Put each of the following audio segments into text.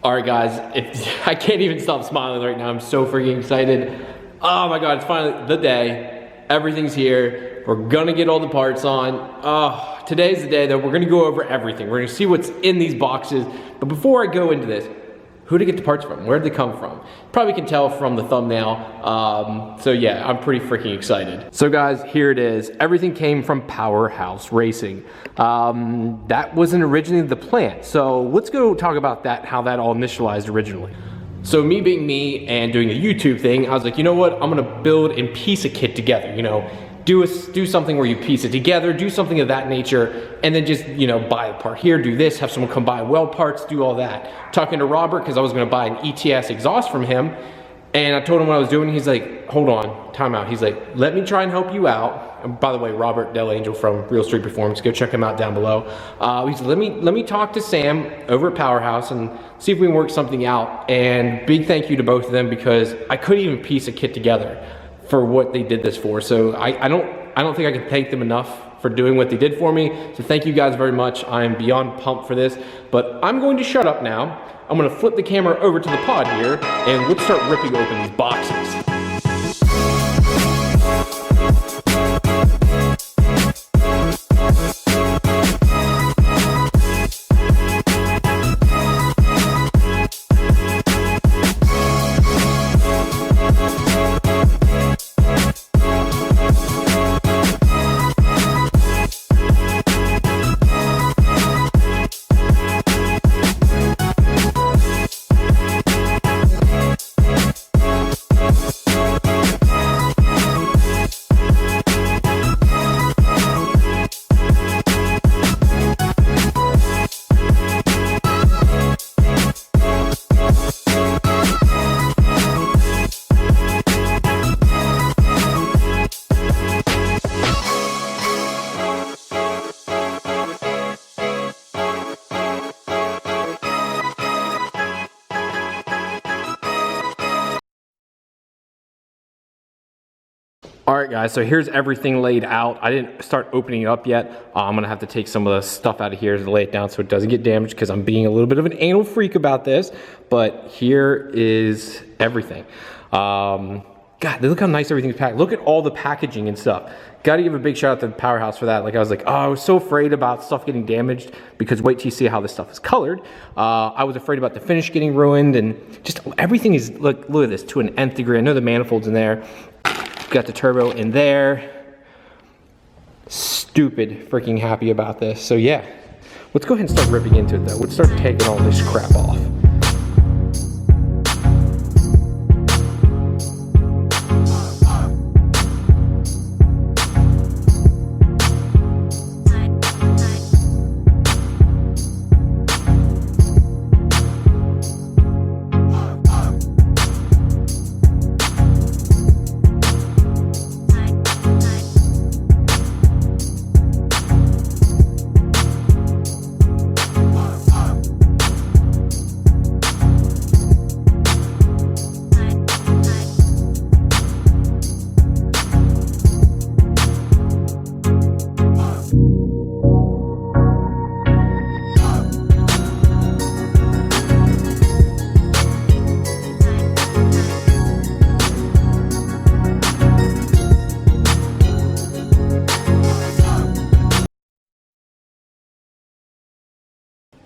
All right, guys, I can't even stop smiling right now. I'm so freaking excited. Oh my God, it's finally the day. Everything's here. We're gonna get all the parts on. Oh, today's the day that we're gonna go over everything. We're gonna see what's in these boxes. But before I go into this, who did I get the parts from? Where did they come from? Probably can tell from the thumbnail. So yeah, I'm pretty freaking excited. So guys, here it is. Everything came from Powerhouse Racing. That wasn't originally the plan. So let's go talk about that, how that all initialized originally. So me being me and doing the YouTube thing, I was like, you know what? I'm gonna build and piece a kit together, you know? Do something where you piece it together, do something of that nature, and then just, you know, buy a part here, do this, have someone come buy weld parts, do all that. Talking to Robert, because I was gonna buy an ETS exhaust from him, and I told him what I was doing, he's like, hold on, time out. He's like, let me try and help you out. And by the way, Robert Del Angel from Real Street Performance, go check him out down below. He said, let me talk to Sam over at Powerhouse and see if we can work something out. And big thank you to both of them, because I couldn't even piece a kit together for what they did this for. So I don't think I can thank them enough for doing what they did for me. So thank you guys very much. I am beyond pumped for this, but I'm going to shut up now. I'm gonna flip the camera over to the pod here and let's start ripping open these boxes. All right, guys, so here's everything laid out. I didn't start opening it up yet. I'm gonna have to take some of the stuff out of here to lay it down so it doesn't get damaged, because I'm being a little bit of an anal freak about this. But here is everything. God, look how nice everything's packed. Look at all the packaging and stuff. Gotta give a big shout out to Powerhouse for that. Like, I was like, oh, I was so afraid about stuff getting damaged, because wait till you see how this stuff is colored. I was afraid about the finish getting ruined, and just everything is, look at this, to an nth degree. I know the manifold's in there. Got the turbo in there. Stupid freaking happy about this. So yeah, let's go ahead and start ripping into it though. Let's start taking all this crap off.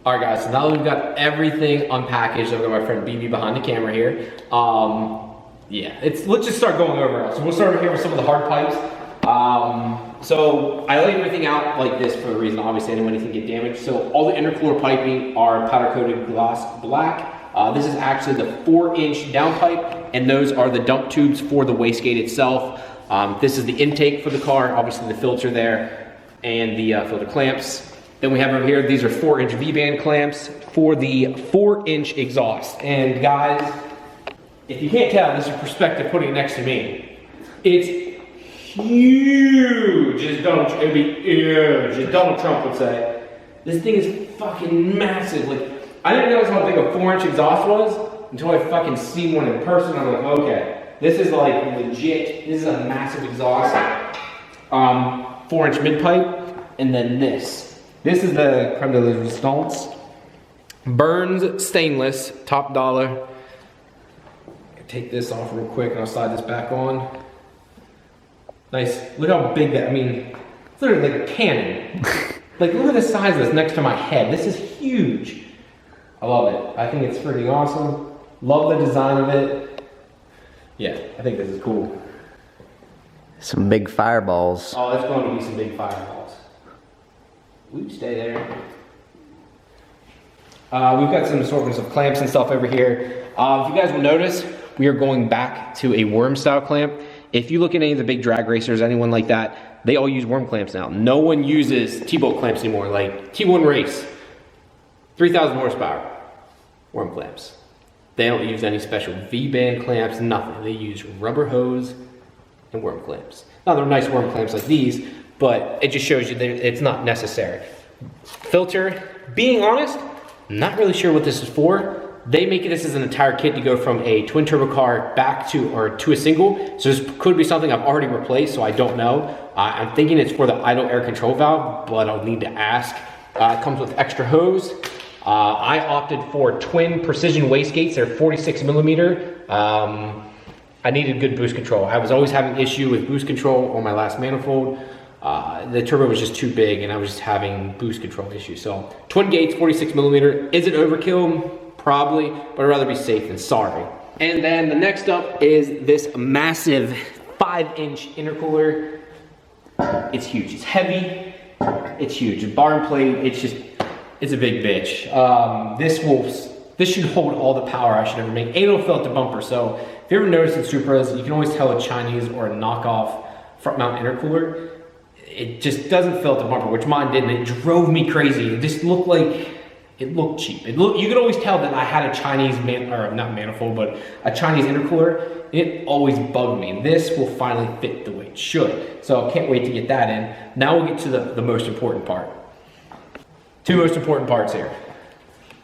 All right, guys, so now that we've got everything unpackaged, I've got my friend BB behind the camera here. Yeah, let's just start going over it. So we'll start over here with some of the hard pipes. So I lay everything out like this for a reason. Obviously, I didn't want anything to get damaged. So all the intercooler piping are powder coated gloss black. This is actually the 4-inch downpipe, and those are the dump tubes for the wastegate itself. This is the intake for the car, obviously the filter there, and the filter clamps. Then we have over here, these are 4-inch V-band clamps for the 4-inch exhaust. And guys, if you can't tell, this is perspective putting it next to me. It's huge, as Donald Trump would say. This thing is fucking massive. Like, I didn't realize how big a 4-inch exhaust was until I fucking seen one in person. I'm like, okay, this is like legit. This is a massive exhaust. 4-inch mid pipe, and then this. This is the creme de la resistance. Burns stainless, top dollar. Take this off real quick and I'll slide this back on. Nice, look how big that, I mean, it's literally like a cannon. Like, look at the size of this next to my head. This is huge. I love it. I think it's freaking awesome. Love the design of it. Yeah, I think this is cool. Some big fireballs. Oh, it's going to be some big fireballs. We stay there. We've got some assortments of clamps and stuff over here. If you guys will notice, we are going back to a worm style clamp. If you look at any of the big drag racers, anyone like that, they all use worm clamps now. No one uses T-bolt clamps anymore. Like T1 Race, 3,000 horsepower, worm clamps. They don't use any special V-band clamps, nothing. They use rubber hose and worm clamps. Now they're nice worm clamps like these, but it just shows you that it's not necessary. Filter, being honest, not really sure what this is for. They make this as an entire kit to go from a twin turbo car back to, or to a single. So this could be something I've already replaced, so I don't know. I'm thinking it's for the idle air control valve, but I'll need to ask. It comes with extra hose. I opted for twin precision wastegates. They're 46 millimeter. I needed good boost control. I was always having issue with boost control on my last manifold. The turbo was just too big and I was just having boost control issues. So twin gates, 46 millimeter. Is it overkill? Probably, but I'd rather be safe than sorry. And then the next up is this massive 5-inch intercooler. It's huge, it's heavy, it's huge. The bar and plate, it's a big bitch. This should hold all the power I should ever make. And it'll fill out the bumper. So if you ever notice in Supras, you can always tell a Chinese or a knockoff front mount intercooler. It just doesn't fill out the bumper, which mine didn't. It drove me crazy. It just looked like, it looked cheap. You could always tell that I had a Chinese, not manifold, but a Chinese intercooler. It always bugged me. This will finally fit the way it should. So I can't wait to get that in. Now we'll get to the most important part. Two most important parts here.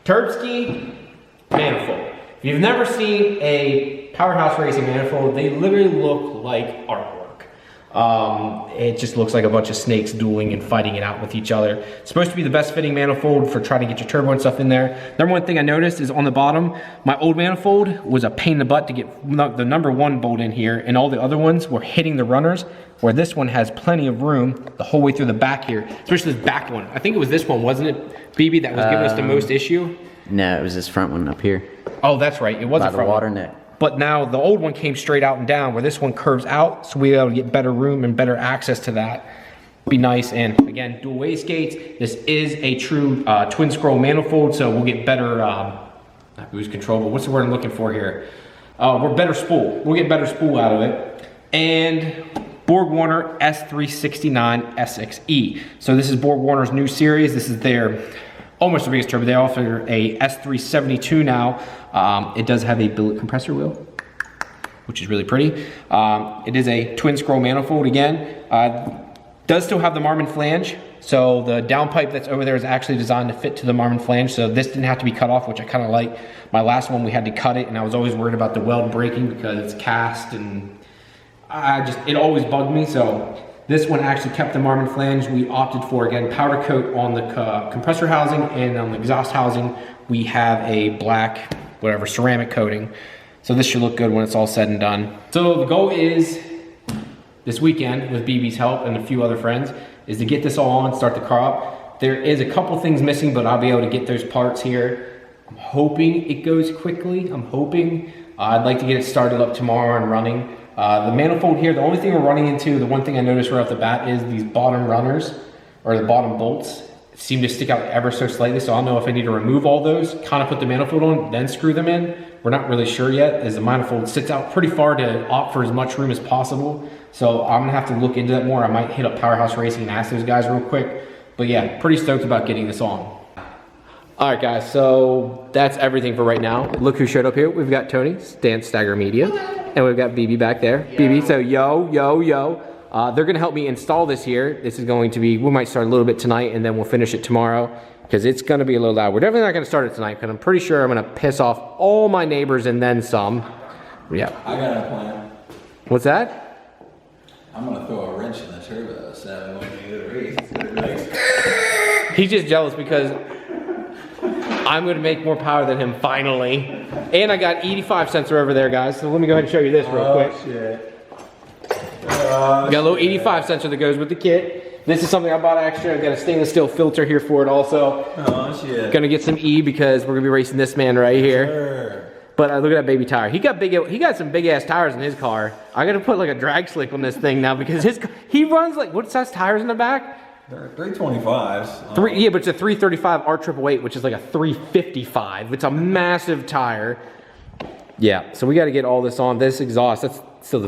Turbski manifold. If you've never seen a Powerhouse Racing manifold, they literally look like artwork. It just looks like a bunch of snakes dueling and fighting it out with each other. It's supposed to be the best fitting manifold for trying to get your turbo and stuff in there. Number one thing I noticed is on the bottom, my old manifold was a pain in the butt to get the number one bolt in here, and all the other ones were hitting the runners, where this one has plenty of room the whole way through the back here, especially this back one. I think it was this one, wasn't it, BB, that was giving us the most issue? No, it was this front one up here. Oh, that's right, it was by a front the water one. neck. But now the old one came straight out and down, where this one curves out, so we're able to get better room and better access to that. Be nice. And again, dual wastegates. This is a true twin scroll manifold, so we'll get better, not boost control, but what's the word I'm looking for here? We're better spool. We'll get better spool out of it. And Borg Warner S369 SXE. So this is Borg Warner's new series. This is their almost the biggest turbo. They offer a S372 now. It does have a billet compressor wheel, which is really pretty. It is a twin scroll manifold again. Does still have the Marmon flange. So the downpipe that's over there is actually designed to fit to the Marmon flange. So this didn't have to be cut off, which I kind of like. My last one, we had to cut it, and I was always worried about the weld breaking because it's cast, and it always bugged me. So this one actually kept the Marmon flange. We opted for, again, powder coat on the compressor housing, and on the exhaust housing, we have a black, whatever, ceramic coating. So this should look good when it's all said and done. So the goal is, this weekend, with BB's help and a few other friends, is to get this all on, start the car up. There is a couple things missing, but I'll be able to get those parts here. I'm hoping it goes quickly. I'm hoping. I'd like to get it started up tomorrow and running. The manifold here, the only thing we're running into, the one thing I noticed right off the bat is these bottom runners, or the bottom bolts, seem to stick out ever so slightly, so I'll know if I need to remove all those, kind of put the manifold on, then screw them in. We're not really sure yet, as the manifold sits out pretty far to opt for as much room as possible. So I'm gonna have to look into that more. I might hit up Powerhouse Racing and ask those guys real quick. But yeah, pretty stoked about getting this on. All right, guys, so that's everything for right now. Look who showed up here. We've got Tony, Stan Stagger Media, and we've got BB back there. Yo. BB, so yo. They're gonna help me install this here. This is going to be, we might start a little bit tonight and then we'll finish it tomorrow, because it's gonna be a little loud. We're definitely not gonna start it tonight, because I'm pretty sure I'm gonna piss off all my neighbors and then some. Yeah. I got a plan. What's that? I'm gonna throw a wrench in the turbo, so when we do the race, He's just jealous because I'm gonna make more power than him finally. And I got 85 sensor over there, guys. So let me go ahead and show you this real quick. Shit. Got a little 85 sensor that goes with the kit. This is something I bought extra. I've got a stainless steel filter here for it also. Oh shit. Gonna get some E because we're gonna be racing this man right here. Sure. But look at that baby tire. He got some big ass tires in his car. I gotta put like a drag slick on this thing now because he runs like, what size tires in the back? They're 325s. Yeah, but it's a 335 R888, which is like a 355. It's a massive tire. Yeah, so we got to get all this on. This exhaust, that's still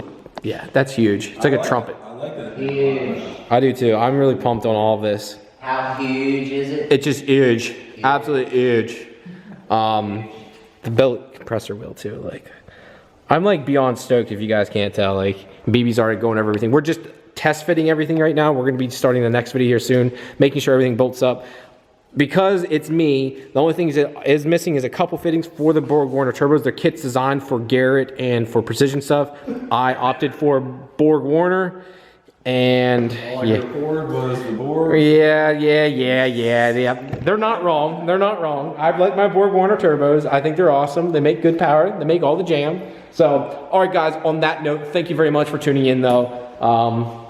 that's huge. It's like a trumpet. I like that. Huge. I do too. I'm really pumped on all of this. How huge is it? It's just huge, absolutely huge. The belt compressor wheel too. Like, I'm like beyond stoked if you guys can't tell. Like, BB's already going over everything. We're just test fitting everything right now. We're going to be starting the next video here soon, making sure everything bolts up. Because it's me, the only thing that is missing is a couple fittings for the Borg Warner turbos. Their kit's designed for Garrett and for precision stuff. I opted for Borg Warner, and The Ford was the Borg. yeah. They're not wrong. They're not wrong. I like my Borg Warner turbos. I think they're awesome. They make good power. They make all the jam. So, all right, guys. On that note, thank you very much for tuning in, though.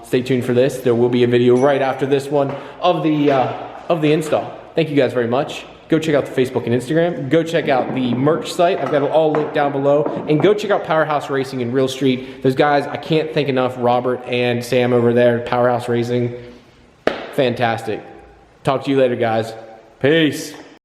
Stay tuned for this. There will be a video right after this one of the install. Thank you guys very much. Go check out the Facebook and Instagram. Go check out the merch site. I've got it all linked down below. And go check out Powerhouse Racing in Real Street. Those guys, I can't thank enough. Robert and Sam over there, Powerhouse Racing. Fantastic. Talk to you later, guys. Peace.